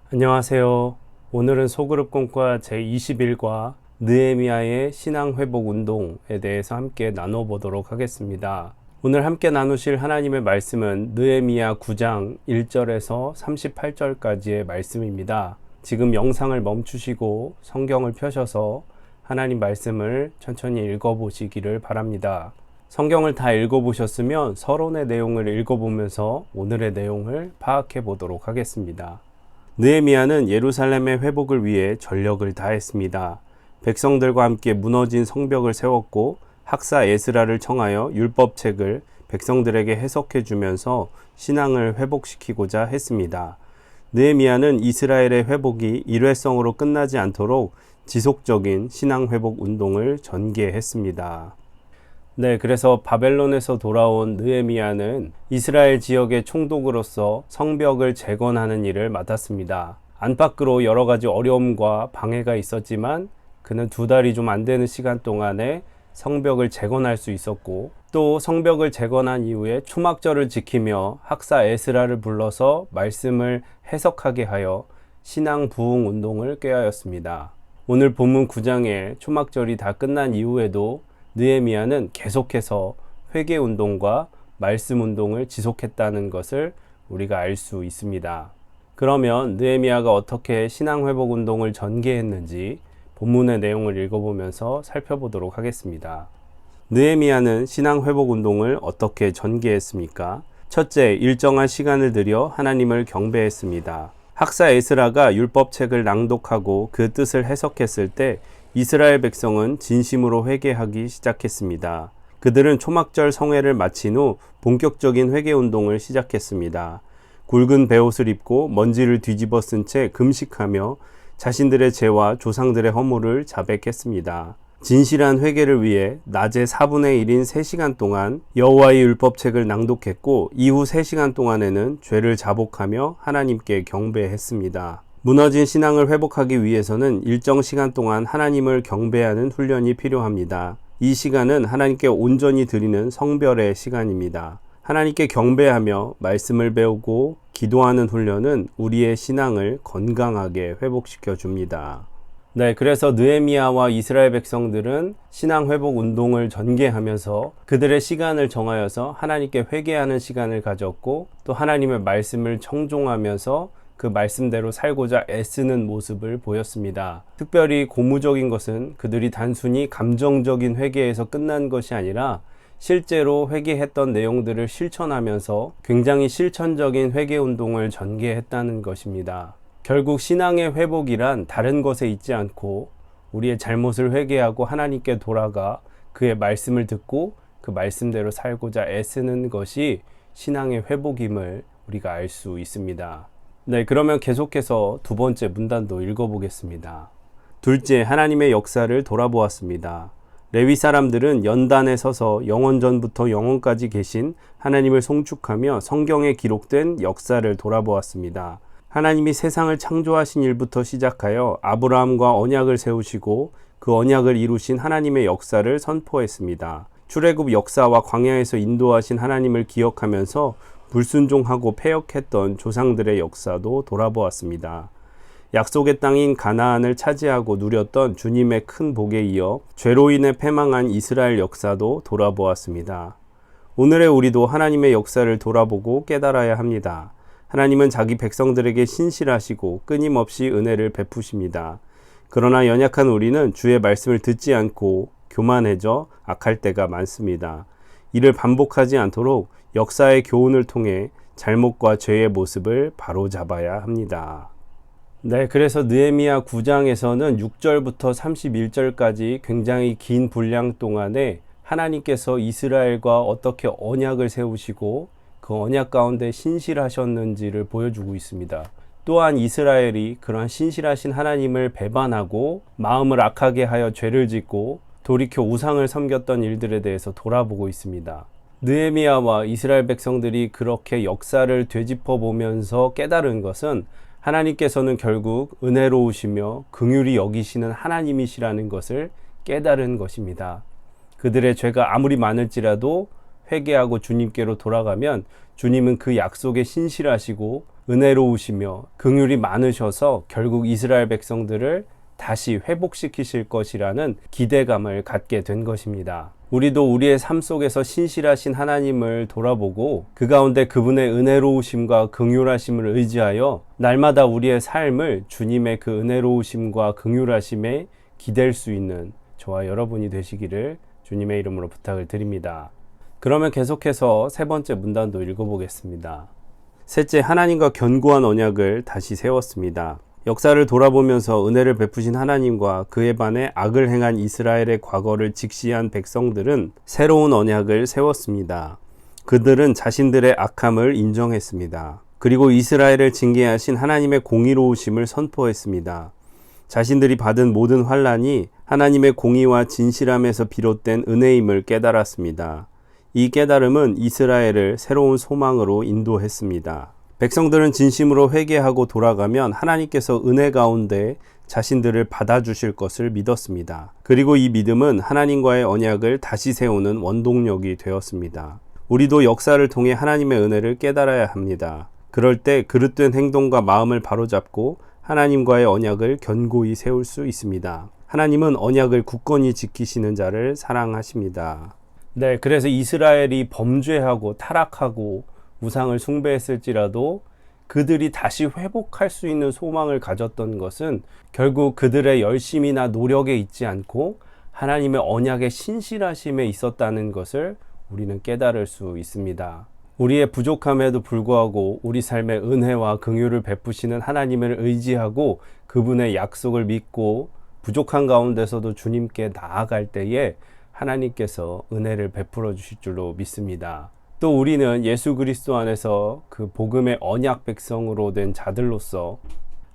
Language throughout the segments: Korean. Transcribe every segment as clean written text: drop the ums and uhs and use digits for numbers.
안녕하세요. 오늘은 소그룹 공과 제21과 느헤미야의 신앙회복 운동에 대해서 함께 나눠보도록 하겠습니다. 오늘 함께 나누실 하나님의 말씀은 느헤미야 9장 1절에서 38절까지의 말씀입니다. 지금 영상을 멈추시고 성경을 펴셔서 하나님 말씀을 천천히 읽어보시기를 바랍니다. 성경을 다 읽어보셨으면 서론의 내용을 읽어보면서 오늘의 내용을 파악해 보도록 하겠습니다. 느헤미야는 예루살렘의 회복을 위해 전력을 다했습니다. 백성들과 함께 무너진 성벽을 세웠고 학사 에스라를 청하여 율법책을 백성들에게 해석해 주면서 신앙을 회복시키고자 했습니다. 느헤미야는 이스라엘의 회복이 일회성으로 끝나지 않도록 지속적인 신앙 회복 운동을 전개했습니다. 그래서 바벨론에서 돌아온 느헤미야는 이스라엘 지역의 총독으로서 성벽을 재건하는 일을 맡았습니다. 안팎으로 여러 가지 어려움과 방해가 있었지만 그는 2달이 좀 안 되는 시간 동안에 성벽을 재건할 수 있었고, 또 성벽을 재건한 이후에 초막절을 지키며 학사 에스라를 불러서 말씀을 해석하게 하여 신앙 부흥 운동을 꾀하였습니다. 오늘 본문 9장에 초막절이 다 끝난 이후에도 느헤미야는 계속해서 회개 운동과 말씀 운동을 지속했다는 것을 우리가 알 수 있습니다. 그러면 느헤미야가 어떻게 신앙 회복 운동을 전개했는지 본문의 내용을 읽어보면서 살펴보도록 하겠습니다. 느헤미야는 신앙 회복 운동을 어떻게 전개했습니까? 첫째, 일정한 시간을 들여 하나님을 경배했습니다. 학사 에스라가 율법책을 낭독하고 그 뜻을 해석했을 때 이스라엘 백성은 진심으로 회개하기 시작했습니다. 그들은 초막절 성회를 마친 후 본격적인 회개 운동을 시작했습니다. 굵은 베옷을 입고 먼지를 뒤집어 쓴 채 금식하며 자신들의 죄와 조상들의 허물을 자백했습니다. 진실한 회개를 위해 낮에 4분의 1인 3시간 동안 여호와의 율법책을 낭독했고, 이후 3시간 동안에는 죄를 자복하며 하나님께 경배했습니다. 무너진 신앙을 회복하기 위해서는 일정 시간 동안 하나님을 경배하는 훈련이 필요합니다. 이 시간은 하나님께 온전히 드리는 성별의 시간입니다. 하나님께 경배하며 말씀을 배우고 기도하는 훈련은 우리의 신앙을 건강하게 회복시켜 줍니다. 그래서 느헤미야와 이스라엘 백성들은 신앙 회복 운동을 전개하면서 그들의 시간을 정하여서 하나님께 회개하는 시간을 가졌고, 또 하나님의 말씀을 청종하면서 그 말씀대로 살고자 애쓰는 모습을 보였습니다. 특별히 고무적인 것은 그들이 단순히 감정적인 회개에서 끝난 것이 아니라 실제로 회개했던 내용들을 실천하면서 굉장히 실천적인 회개 운동을 전개했다는 것입니다. 결국 신앙의 회복이란 다른 것에 있지 않고 우리의 잘못을 회개하고 하나님께 돌아가 그의 말씀을 듣고 그 말씀대로 살고자 애쓰는 것이 신앙의 회복임을 우리가 알 수 있습니다. 그러면 계속해서 두 번째 문단도 읽어보겠습니다. 둘째, 하나님의 역사를 돌아보았습니다. 레위 사람들은 연단에 서서 영원전부터 영원까지 계신 하나님을 송축하며 성경에 기록된 역사를 돌아보았습니다. 하나님이 세상을 창조하신 일부터 시작하여 아브라함과 언약을 세우시고 그 언약을 이루신 하나님의 역사를 선포했습니다. 출애굽 역사와 광야에서 인도하신 하나님을 기억하면서 불순종하고 패역했던 조상들의 역사도 돌아보았습니다. 약속의 땅인 가나안을 차지하고 누렸던 주님의 큰 복에 이어 죄로 인해 패망한 이스라엘 역사도 돌아보았습니다. 오늘의 우리도 하나님의 역사를 돌아보고 깨달아야 합니다. 하나님은 자기 백성들에게 신실하시고 끊임없이 은혜를 베푸십니다. 그러나 연약한 우리는 주의 말씀을 듣지 않고 교만해져 악할 때가 많습니다. 이를 반복하지 않도록 역사의 교훈을 통해 잘못과 죄의 모습을 바로잡아야 합니다. 그래서 느헤미야 9장에서는 6절부터 31절까지 굉장히 긴 분량 동안에 하나님께서 이스라엘과 어떻게 언약을 세우시고 그 언약 가운데 신실하셨는지를 보여주고 있습니다. 또한 이스라엘이 그러한 신실하신 하나님을 배반하고 마음을 악하게 하여 죄를 짓고 돌이켜 우상을 섬겼던 일들에 대해서 돌아보고 있습니다. 느헤미야와 이스라엘 백성들이 그렇게 역사를 되짚어 보면서 깨달은 것은 하나님께서는 결국 은혜로우시며 긍휼히 여기시는 하나님이시라는 것을 깨달은 것입니다. 그들의 죄가 아무리 많을지라도 회개하고 주님께로 돌아가면 주님은 그 약속에 신실하시고 은혜로우시며 긍휼이 많으셔서 결국 이스라엘 백성들을 다시 회복시키실 것이라는 기대감을 갖게 된 것입니다. 우리도 우리의 삶 속에서 신실하신 하나님을 돌아보고 그 가운데 그분의 은혜로우심과 긍휼하심을 의지하여 날마다 우리의 삶을 주님의 그 은혜로우심과 긍휼하심에 기댈 수 있는 저와 여러분이 되시기를 주님의 이름으로 부탁을 드립니다. 그러면 계속해서 세 번째 문단도 읽어보겠습니다. 셋째, 하나님과 견고한 언약을 다시 세웠습니다. 역사를 돌아보면서 은혜를 베푸신 하나님과 그에 반해 악을 행한 이스라엘의 과거를 직시한 백성들은 새로운 언약을 세웠습니다. 그들은 자신들의 악함을 인정했습니다. 그리고 이스라엘을 징계하신 하나님의 공의로우심을 선포했습니다. 자신들이 받은 모든 환난이 하나님의 공의와 진실함에서 비롯된 은혜임을 깨달았습니다. 이 깨달음은 이스라엘을 새로운 소망으로 인도했습니다. 백성들은 진심으로 회개하고 돌아가면 하나님께서 은혜 가운데 자신들을 받아주실 것을 믿었습니다. 그리고 이 믿음은 하나님과의 언약을 다시 세우는 원동력이 되었습니다. 우리도 역사를 통해 하나님의 은혜를 깨달아야 합니다. 그럴 때 그릇된 행동과 마음을 바로잡고 하나님과의 언약을 견고히 세울 수 있습니다. 하나님은 언약을 굳건히 지키시는 자를 사랑하십니다. 네, 그래서 이스라엘이 범죄하고 타락하고 우상을 숭배했을지라도 그들이 다시 회복할 수 있는 소망을 가졌던 것은 결국 그들의 열심이나 노력에 있지 않고 하나님의 언약의 신실하심에 있었다는 것을 우리는 깨달을 수 있습니다. 우리의 부족함에도 불구하고 우리 삶의 은혜와 긍휼을 베푸시는 하나님을 의지하고 그분의 약속을 믿고 부족한 가운데서도 주님께 나아갈 때에 하나님께서 은혜를 베풀어 주실 줄로 믿습니다. 또 우리는 예수 그리스도 안에서 그 복음의 언약 백성으로 된 자들로서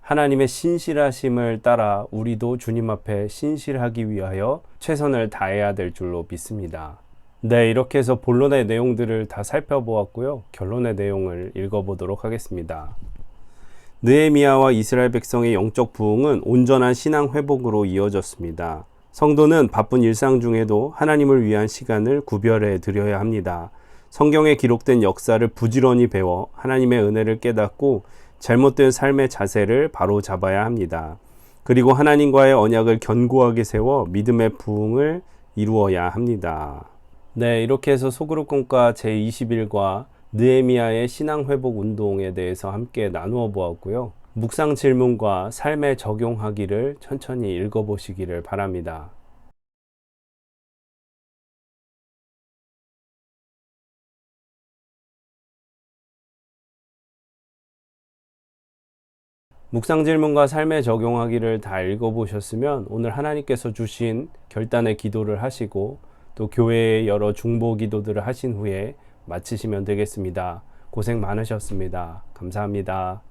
하나님의 신실하심을 따라 우리도 주님 앞에 신실하기 위하여 최선을 다해야 될 줄로 믿습니다. 네, 이렇게 해서 본론의 내용들을 다 살펴보았고요. 결론의 내용을 읽어보도록 하겠습니다. 느헤미야와 이스라엘 백성의 영적 부흥은 온전한 신앙 회복으로 이어졌습니다. 성도는 바쁜 일상 중에도 하나님을 위한 시간을 구별해 드려야 합니다. 성경에 기록된 역사를 부지런히 배워 하나님의 은혜를 깨닫고 잘못된 삶의 자세를 바로 잡아야 합니다. 그리고 하나님과의 언약을 견고하게 세워 믿음의 부흥을 이루어야 합니다. 네, 이렇게 해서 소그룹 공과 제21과 느헤미야의 신앙회복 운동에 대해서 함께 나누어 보았고요. 묵상 질문과 삶에 적용하기를 천천히 읽어보시기를 바랍니다. 묵상 질문과 삶에 적용하기를 다 읽어보셨으면 오늘 하나님께서 주신 결단의 기도를 하시고 또 교회의 여러 중보 기도들을 하신 후에 마치시면 되겠습니다. 고생 많으셨습니다. 감사합니다.